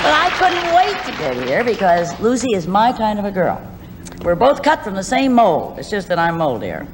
But I couldn't wait to get here because Lucy is my kind of a girl. We're both cut from the same mold. It's just that I'm moldier.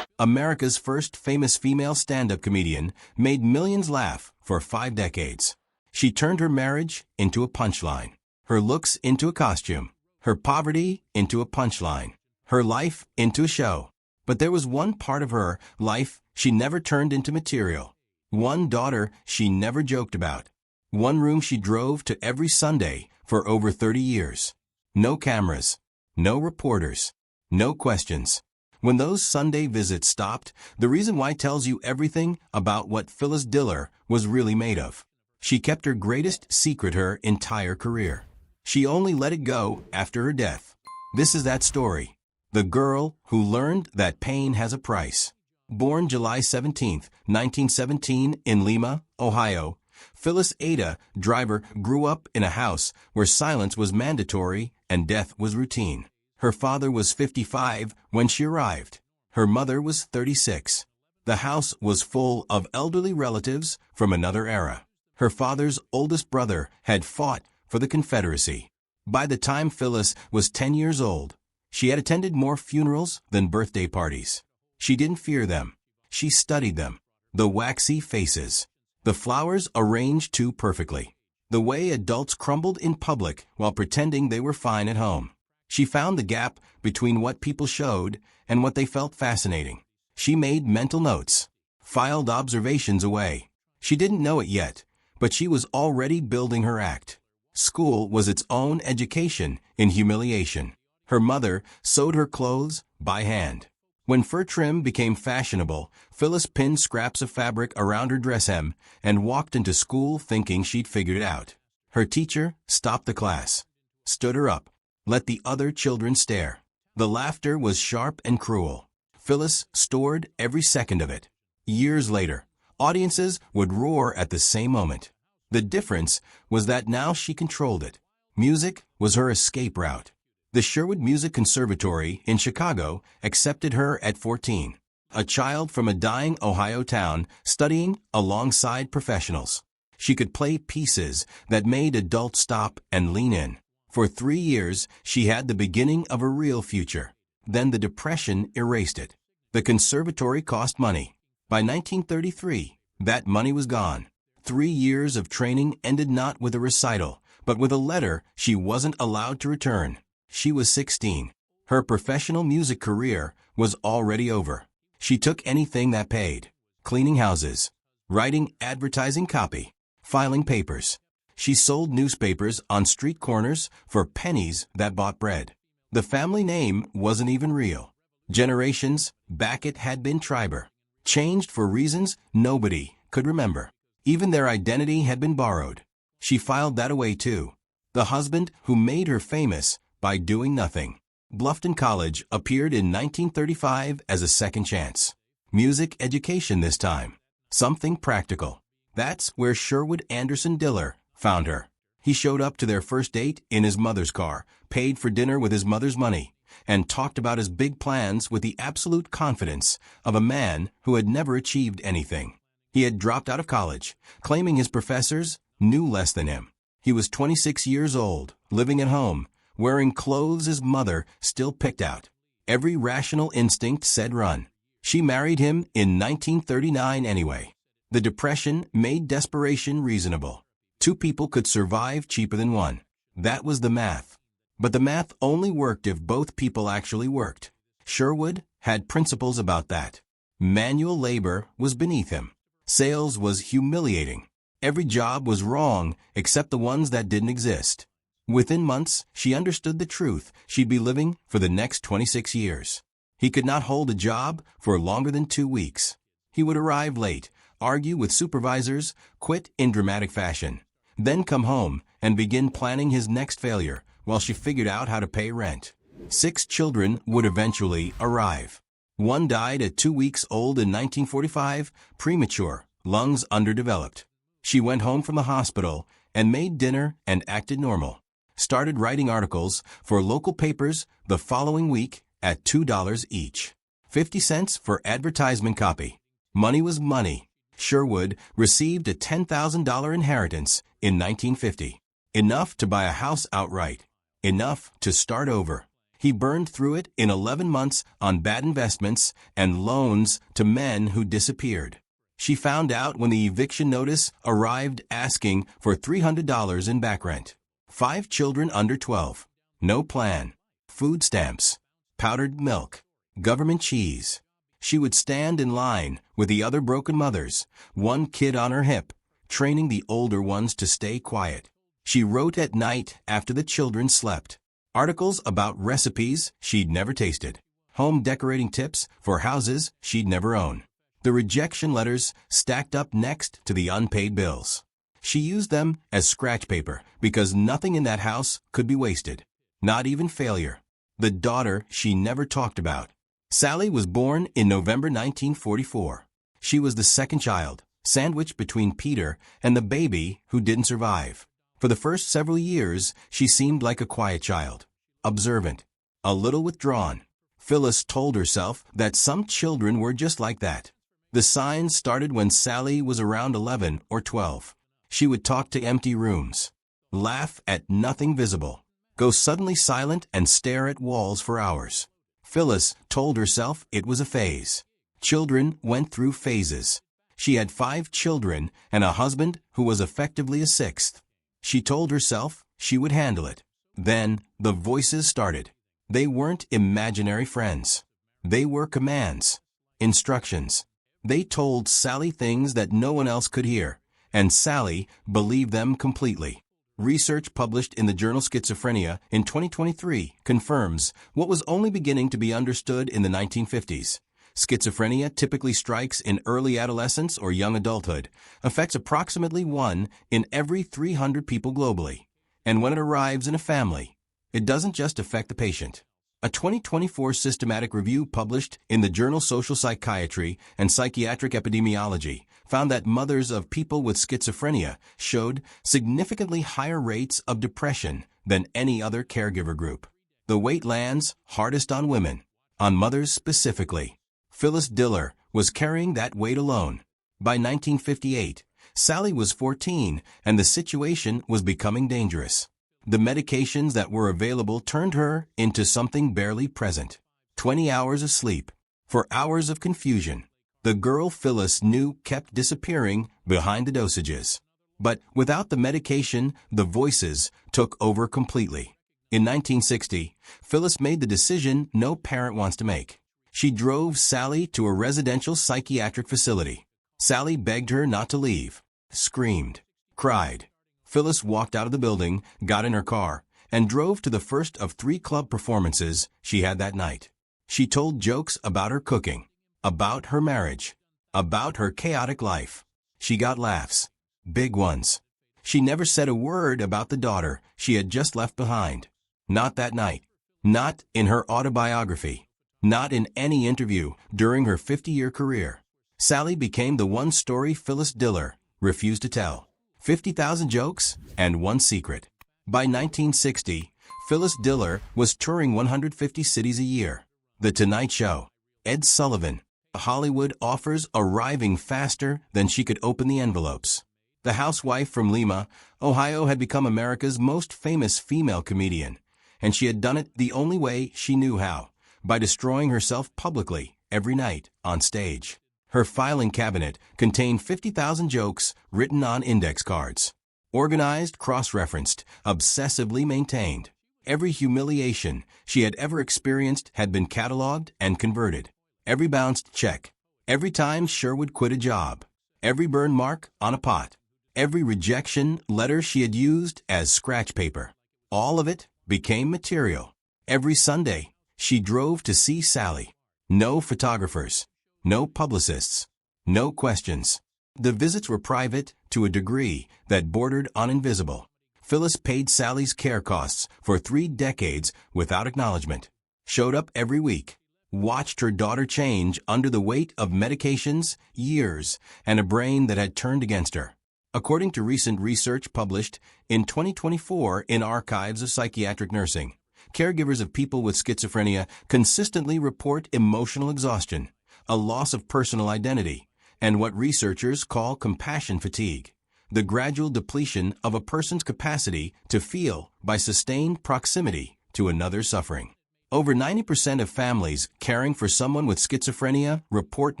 America's first famous female stand-up comedian made millions laugh for 5 decades. She turned her marriage into a punchline, her looks into a costume, her poverty into a punchline, her life into a show. But there was one part of her life she never turned into material, one daughter she never joked about, one room she drove to every Sunday for over 30 years. No cameras, no reporters, no questions. When those Sunday visits stopped, The Reason Why tells you everything about what Phyllis Diller was really made of. She kept her greatest secret her entire career. She only let it go after her death. This is that story. The girl who learned that pain has a price. Born July 17, 1917 in Lima, Ohio, Phyllis Ada Driver grew up in a house where silence was mandatory and death was routine. Her father was 55 when she arrived. Her mother was 36. The house was full of elderly relatives from another era. Her father's oldest brother had fought for the Confederacy. By the time Phyllis was 10 years old, she had attended more funerals than birthday parties. She didn't fear them. She studied them. The waxy faces. The flowers arranged too perfectly. The way adults crumbled in public while pretending they were fine at home. She found the gap between what people showed and what they felt fascinating. She made mental notes, filed observations away. She didn't know it yet, but she was already building her act. School was its own education in humiliation. Her mother sewed her clothes by hand. When fur trim became fashionable, Phyllis pinned scraps of fabric around her dress hem and walked into school thinking she'd figured it out. Her teacher stopped the class, stood her up, let the other children stare. The laughter was sharp and cruel. Phyllis stored every second of it. Years later, audiences would roar at the same moment. The difference was that now she controlled it. Music was her escape route. The Sherwood Music Conservatory in Chicago accepted her at 14, a child from a dying Ohio town studying alongside professionals. She could play pieces that made adults stop and lean in. For 3 years, she had the beginning of a real future. Then the Depression erased it. The conservatory cost money. By 1933, that money was gone. 3 years of training ended not with a recital, but with a letter she wasn't allowed to return. She was 16. Her professional music career was already over. She took anything that paid. Cleaning houses, writing advertising copy, filing papers. She sold newspapers on street corners for pennies that bought bread. The family name wasn't even real. Generations back it had been Triber, changed for reasons nobody could remember. Even their identity had been borrowed. She filed that away too. The husband who made her famous by doing nothing. Bluffton College appeared in 1935 as a second chance. Music education this time. Something practical. That's where Sherwood Anderson Diller found her. He showed up to their first date in his mother's car, paid for dinner with his mother's money, and talked about his big plans with the absolute confidence of a man who had never achieved anything. He had dropped out of college, claiming his professors knew less than him. He was 26 years old, living at home, wearing clothes his mother still picked out. Every rational instinct said run. She married him in 1939 anyway. The Depression made desperation reasonable. 2 people could survive cheaper than one. That was the math. But the math only worked if both people actually worked. Sherwood had principles about that. Manual labor was beneath him. Sales was humiliating. Every job was wrong except the ones that didn't exist. Within months, she understood the truth she'd be living for the next 26 years. He could not hold a job for longer than 2 weeks. He would arrive late, argue with supervisors, quit in dramatic fashion, then come home and begin planning his next failure while she figured out how to pay rent. 6 children would eventually arrive. One died at 2 weeks old in 1945, premature, lungs underdeveloped. She went home from the hospital and made dinner and acted normal. Started writing articles for local papers the following week at $2 each. 50 cents for advertisement copy. Money was money. Sherwood received a $10,000 inheritance in 1950, enough to buy a house outright, enough to start over. He burned through it in 11 months on bad investments and loans to men who disappeared. She found out when the eviction notice arrived asking for $300 in back rent. 5 children under 12. No plan. Food stamps. Powdered milk. Government cheese. She would stand in line with the other broken mothers, one kid on her hip, training the older ones to stay quiet. She wrote at night after the children slept. Articles about recipes she'd never tasted. Home decorating tips for houses she'd never owned. The rejection letters stacked up next to the unpaid bills. She used them as scratch paper because nothing in that house could be wasted. Not even failure. The daughter she never talked about. Sally was born in November 1944. She was the second child, sandwiched between Peter and the baby who didn't survive. For the first several years, she seemed like a quiet child, observant, a little withdrawn. Phyllis told herself that some children were just like that. The signs started when Sally was around 11 or 12. She would talk to empty rooms, laugh at nothing visible, go suddenly silent and stare at walls for hours. Phyllis told herself it was a phase. Children went through phases. She had 5 children and a husband who was effectively a 6th. She told herself she would handle it. Then the voices started. They weren't imaginary friends. They were commands, instructions. They told Sally things that no one else could hear, and Sally believed them completely. Research published in the journal Schizophrenia in 2023 confirms what was only beginning to be understood in the 1950s. Schizophrenia typically strikes in early adolescence or young adulthood, affects approximately 1 in every 300 people globally. And when it arrives in a family, it doesn't just affect the patient. A 2024 systematic review published in the journal Social Psychiatry and Psychiatric Epidemiology found that mothers of people with schizophrenia showed significantly higher rates of depression than any other caregiver group. The weight lands hardest on women, on mothers specifically. Phyllis Diller was carrying that weight alone. By 1958, Sally was 14 and the situation was becoming dangerous. The medications that were available turned her into something barely present. 20 hours of sleep, for hours of confusion. The girl Phyllis knew kept disappearing behind the dosages. But without the medication, the voices took over completely. In 1960, Phyllis made the decision no parent wants to make. She drove Sally to a residential psychiatric facility. Sally begged her not to leave, screamed, cried. Phyllis walked out of the building, got in her car, and drove to the first of 3 club performances she had that night. She told jokes about her cooking, about her marriage, about her chaotic life. She got laughs, big ones. She never said a word about the daughter she had just left behind. Not that night. Not in her autobiography. Not in any interview during her 50-year career. Sally became the one story Phyllis Diller refused to tell. 50,000 jokes and one secret. By 1960, Phyllis Diller was touring 150 cities a year. The Tonight Show, Ed Sullivan, Hollywood offers arriving faster than she could open the envelopes. The housewife from Lima, Ohio had become America's most famous female comedian, and she had done it the only way she knew how, by destroying herself publicly every night on stage. Her filing cabinet contained 50,000 jokes written on index cards. Organized, cross-referenced, obsessively maintained. Every humiliation she had ever experienced had been cataloged and converted. Every bounced check. Every time Sherwood quit a job. Every burn mark on a pot. Every rejection letter she had used as scratch paper. All of it became material. Every Sunday, she drove to see Sally. No photographers. No publicists. No questions. The visits were private to a degree that bordered on invisible. Phyllis paid Sally's care costs for 3 decades without acknowledgement. Showed up every week. Watched her daughter change under the weight of medications, years, and a brain that had turned against her. According to recent research published in 2024 in Archives of Psychiatric Nursing, caregivers of people with schizophrenia consistently report emotional exhaustion, a loss of personal identity, and what researchers call compassion fatigue, the gradual depletion of a person's capacity to feel by sustained proximity to another's suffering. Over 90% of families caring for someone with schizophrenia report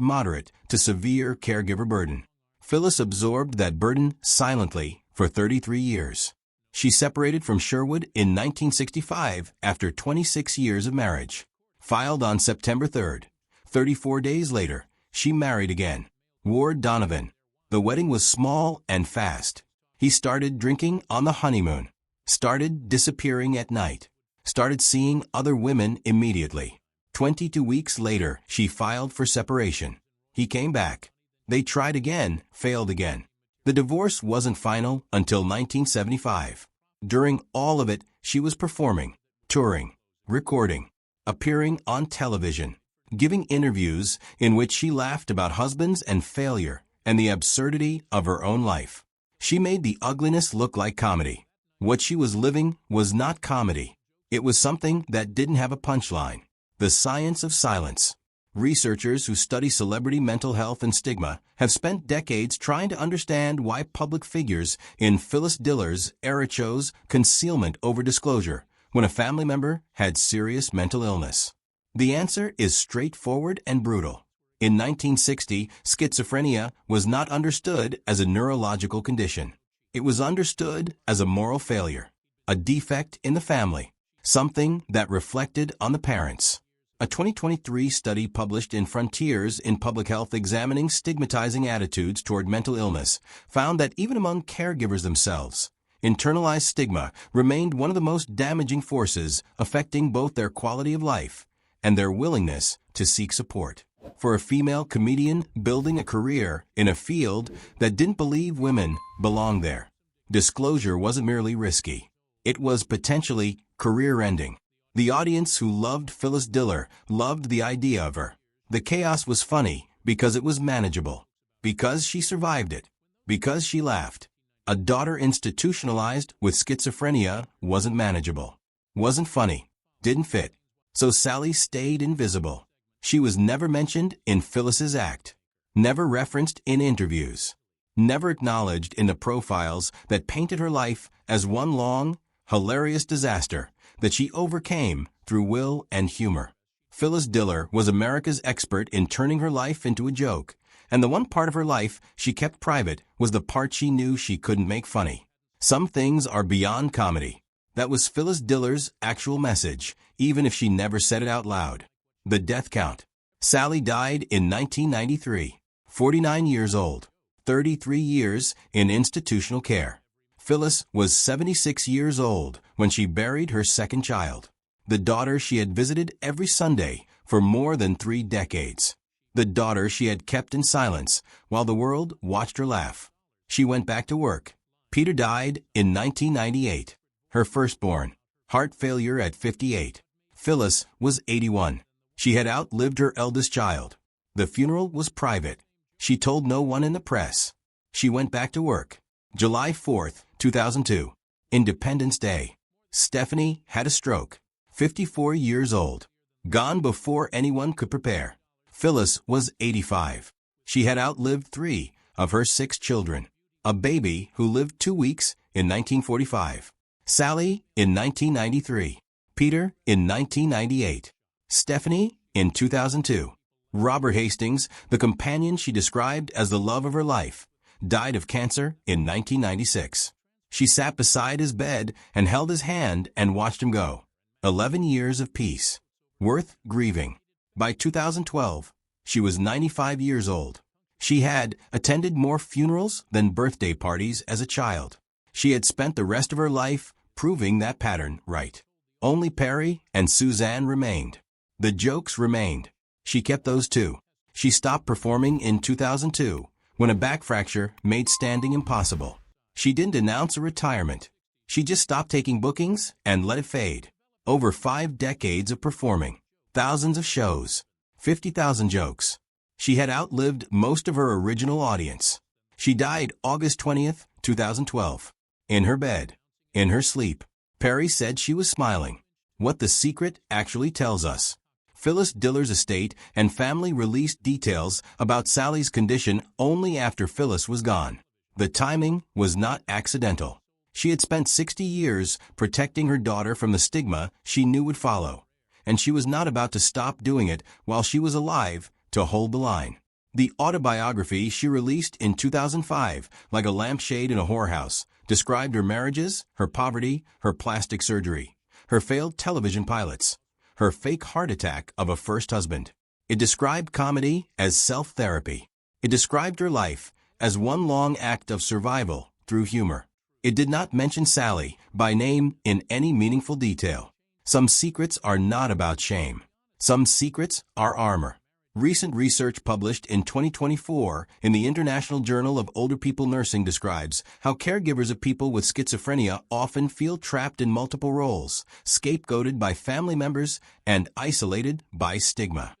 moderate to severe caregiver burden. Phyllis absorbed that burden silently for 33 years. She separated from Sherwood in 1965 after 26 years of marriage. Filed on September 3rd. 34 days later, she married again. Ward Donovan. The wedding was small and fast. He started drinking on the honeymoon, started disappearing at night, started seeing other women immediately. 22 weeks later, she filed for separation. He came back. They tried again, failed again. The divorce wasn't final until 1975. During all of it, she was performing, touring, recording, appearing on television, giving interviews in which she laughed about husbands and failure and the absurdity of her own life. She made the ugliness look like comedy. What she was living was not comedy. It was something that didn't have a punchline. The science of silence. Researchers who study celebrity mental health and stigma have spent decades trying to understand why public figures in Phyllis Diller's era chose concealment over disclosure when a family member had serious mental illness. The answer is straightforward and brutal. In 1960, schizophrenia was not understood as a neurological condition. It was understood as a moral failure, a defect in the family, something that reflected on the parents. A 2023 study published in Frontiers in Public Health examining stigmatizing attitudes toward mental illness found that even among caregivers themselves, internalized stigma remained one of the most damaging forces affecting both their quality of life and their willingness to seek support. For a female comedian building a career in a field that didn't believe women belonged there, disclosure wasn't merely risky. It was potentially career-ending. The audience who loved Phyllis Diller loved the idea of her. The chaos was funny because it was manageable, because she survived it, because she laughed. A daughter institutionalized with schizophrenia wasn't manageable, wasn't funny, didn't fit. So Sally stayed invisible. She was never mentioned in Phyllis's act, never referenced in interviews, never acknowledged in the profiles that painted her life as one long, hilarious disaster that she overcame through will and humor. Phyllis Diller was America's expert in turning her life into a joke, and the one part of her life she kept private was the part she knew she couldn't make funny. Some things are beyond comedy. That was Phyllis Diller's actual message, even if she never said it out loud. The death count. Sally died in 1993, 49 years old, 33 years in institutional care. Phyllis was 76 years old when she buried her second child, the daughter she had visited every Sunday for more than 3 decades, the daughter she had kept in silence while the world watched her laugh. She went back to work. Peter died in 1998, her firstborn, heart failure at 58. Phyllis was 81. She had outlived her eldest child. The funeral was private. She told no one in the press. She went back to work. July 4, 2002. Independence Day. Stephanie had a stroke. 54 years old. Gone before anyone could prepare. Phyllis was 85. She had outlived 3 of her 6 children. A baby who lived 2 weeks in 1945. Sally in 1993. Peter in 1998. Stephanie in 2002. Robert Hastings, the companion she described as the love of her life, died of cancer in 1996. She sat beside his bed and held his hand and watched him go. 11 years of peace. Worth grieving. By 2012, she was 95 years old. She had attended more funerals than birthday parties as a child. She had spent the rest of her life proving that pattern right. Only Perry and Suzanne remained. The jokes remained. She kept those too. She stopped performing in 2002 when a back fracture made standing impossible. She didn't announce a retirement. She just stopped taking bookings and let it fade. Over 5 decades of performing. Thousands of shows. 50,000 jokes. She had outlived most of her original audience. She died August 20th, 2012. In her bed. In her sleep. Perry said she was smiling. What the secret actually tells us. Phyllis Diller's estate and family released details about Sally's condition only after Phyllis was gone. The timing was not accidental. She had spent 60 years protecting her daughter from the stigma she knew would follow, and she was not about to stop doing it while she was alive to hold the line. The autobiography she released in 2005, like a lampshade in a whorehouse, described her marriages, her poverty, her plastic surgery, her failed television pilots, her fake heart attack of a first husband. It described comedy as self-therapy. It described her life as one long act of survival through humor. It did not mention Sally by name in any meaningful detail. Some secrets are not about shame. Some secrets are armor. Recent research published in 2024 in the International Journal of Older People Nursing describes how caregivers of people with schizophrenia often feel trapped in multiple roles, scapegoated by family members, and isolated by stigma.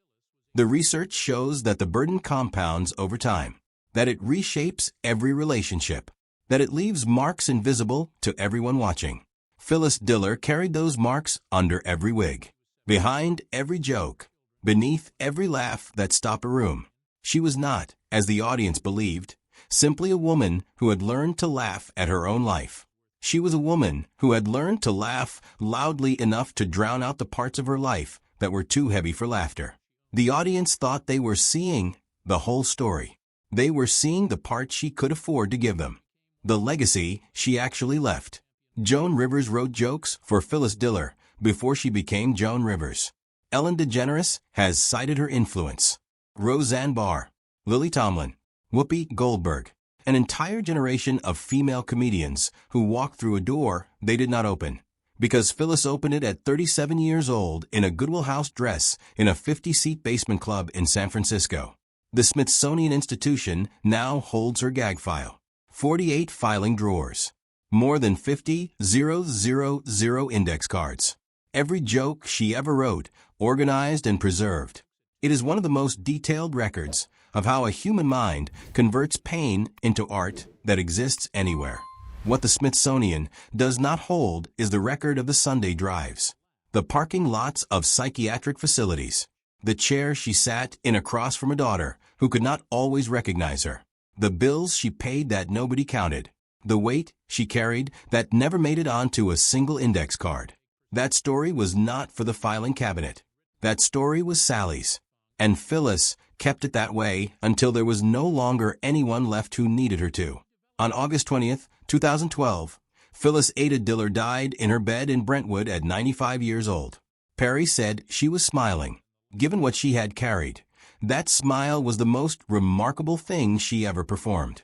The research shows that the burden compounds over time, that it reshapes every relationship, that it leaves marks invisible to everyone watching. Phyllis Diller carried those marks under every wig, behind every joke, beneath every laugh that stopped a room. She was not, as the audience believed, simply a woman who had learned to laugh at her own life. She was a woman who had learned to laugh loudly enough to drown out the parts of her life that were too heavy for laughter. The audience thought they were seeing the whole story. They were seeing the part she could afford to give them, the legacy she actually left. Joan Rivers wrote jokes for Phyllis Diller before she became Joan Rivers. Ellen DeGeneres has cited her influence. Roseanne Barr, Lily Tomlin, Whoopi Goldberg, an entire generation of female comedians who walked through a door they did not open, because Phyllis opened it at 37 years old in a Goodwill House dress in a 50-seat basement club in San Francisco. The Smithsonian Institution now holds her gag file. 48 filing drawers. More than 50,000 index cards. Every joke she ever wrote, organized and preserved. It is one of the most detailed records of how a human mind converts pain into art that exists anywhere. What the Smithsonian does not hold is the record of the Sunday drives, the parking lots of psychiatric facilities, the chair she sat in across from a daughter who could not always recognize her, the bills she paid that nobody counted, the weight she carried that never made it onto a single index card. That story was not for the filing cabinet. That story was Sally's. And Phyllis kept it that way until there was no longer anyone left who needed her to. On August 20th, 2012, Phyllis Ada Diller died in her bed in Brentwood at 95 years old. Perry said she was smiling. Given what she had carried, that smile was the most remarkable thing she ever performed.